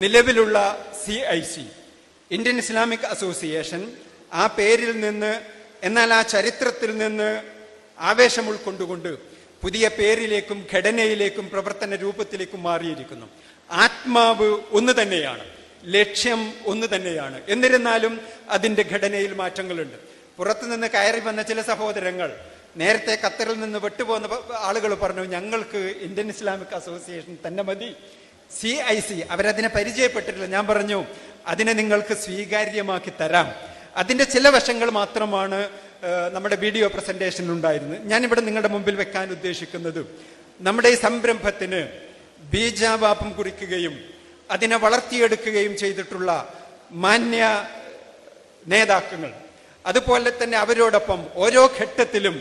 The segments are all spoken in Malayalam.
നിലവിലുള്ള CIC ഇന്ത്യൻ ഇസ്ലാമിക് അസോസിയേഷൻ ആ പേരിൽ നിന്ന്, എന്നാൽ ആ ചരിത്രത്തിൽ നിന്ന് ആവേശം ഉൾക്കൊണ്ടുകൊണ്ട് പുതിയ പേരിലേക്കും ഘടനയിലേക്കും പ്രവർത്തന രൂപത്തിലേക്കും മാറിയിരിക്കുന്നു. ആത്മാവ് ഒന്ന് തന്നെയാണ്, ലക്ഷ്യം ഒന്ന് തന്നെയാണ്. എന്നിരുന്നാലും അതിൻ്റെ ഘടനയിൽ മാറ്റങ്ങളുണ്ട്. പുറത്തുനിന്ന് കയറി വന്ന ചില സഹോദരങ്ങൾ, നേരത്തെ ഖത്തറിൽ നിന്ന് വിട്ടുപോകുന്ന ആളുകൾ പറഞ്ഞു, ഞങ്ങൾക്ക് ഇന്ത്യൻ ഇസ്ലാമിക് അസോസിയേഷൻ തന്നെ മതി, CIC അവരതിനെ പരിചയപ്പെട്ടിട്ടില്ല. ഞാൻ പറഞ്ഞു, അതിനെ നിങ്ങൾക്ക് സ്വീകാര്യമാക്കി തരാം. അതിൻ്റെ ചില വശങ്ങൾ മാത്രമാണ് നമ്മുടെ വീഡിയോ പ്രസന്റേഷൻ ഉണ്ടായിരുന്നത്. ഞാനിവിടെ നിങ്ങളുടെ മുമ്പിൽ വെക്കാൻ ഉദ്ദേശിക്കുന്നത്, നമ്മുടെ ഈ സംരംഭത്തിന് ബീജാവാപം കുറിക്കുകയും അതിനെ വളർത്തിയെടുക്കുകയും ചെയ്തിട്ടുള്ള മാന്യ നേതാക്കൾ, അതുപോലെ തന്നെ അവരോടൊപ്പം ഓരോ ഘട്ടത്തിലും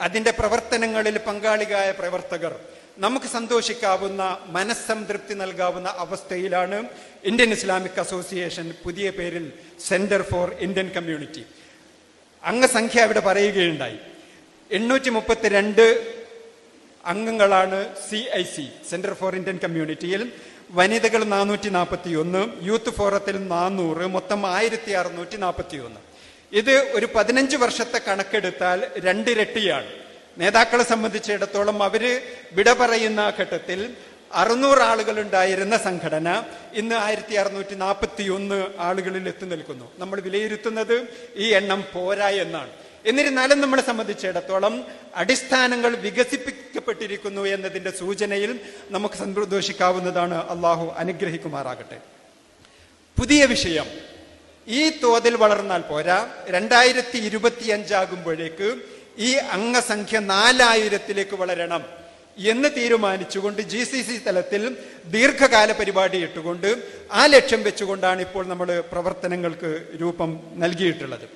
അതിൻ്റെ പ്രവർത്തനങ്ങളിൽ പങ്കാളികളായ പ്രവർത്തകർ, നമുക്ക് സന്തോഷിക്കാവുന്ന, മനസ്സംതൃപ്തി നൽകാവുന്ന അവസ്ഥയിലാണ് ഇന്ത്യൻ ഇസ്ലാമിക് അസോസിയേഷൻ പുതിയ പേരിൽ സെന്റർ ഫോർ ഇന്ത്യൻ കമ്മ്യൂണിറ്റി. അംഗസംഖ്യ അവിടെ പറയുകയുണ്ടായി. 832 അംഗങ്ങളാണ് CIC സെന്റർ ഫോർ ഇന്ത്യൻ കമ്മ്യൂണിറ്റിയിൽ. വനിതകൾ 441, യൂത്ത് ഫോറത്തിൽ 400, മൊത്തം 1641. ഇത് ഒരു 15 വർഷത്തെ കണക്കെടുത്താൽ 2 ഇരട്ടിയാണ്. നേതാക്കളെ സംബന്ധിച്ചിടത്തോളം അവര് വിട പറയുന്ന ഘട്ടത്തിൽ 600 ആളുകൾ ഉണ്ടായിരുന്ന സംഘടന ഇന്ന് 1641 ആളുകളിൽ എത്തി നിൽക്കുന്നു. നമ്മൾ വിലയിരുത്തുന്നത് ഈ എണ്ണം പോരാ എന്നാണ്. എന്നിരുന്നാലും നമ്മളെ സംബന്ധിച്ചിടത്തോളം അടിസ്ഥാനങ്ങൾ വികസിപ്പിക്കപ്പെട്ടിരിക്കുന്നു എന്നതിന്റെ സൂചനയിൽ നമുക്ക് സന്തോഷിക്കാവുന്നതാണ്. അള്ളാഹു അനുഗ്രഹിക്കുമാറാകട്ടെ. പുതിയ വിഷയം ഈ തോതിൽ വളർന്നാൽ പോരാ. 2025 ആകുമ്പോഴേക്ക് ഈ അംഗസംഖ്യ 4000-ലേക്ക് വളരണം എന്ന് തീരുമാനിച്ചുകൊണ്ട് GCC തലത്തിൽ ദീർഘകാല പരിപാടി ഇട്ടുകൊണ്ട് ആ ലക്ഷ്യം വെച്ചുകൊണ്ടാണ് ഇപ്പോൾ നമ്മൾ പ്രവർത്തനങ്ങൾക്ക് രൂപം നൽകിയിട്ടുള്ളത്.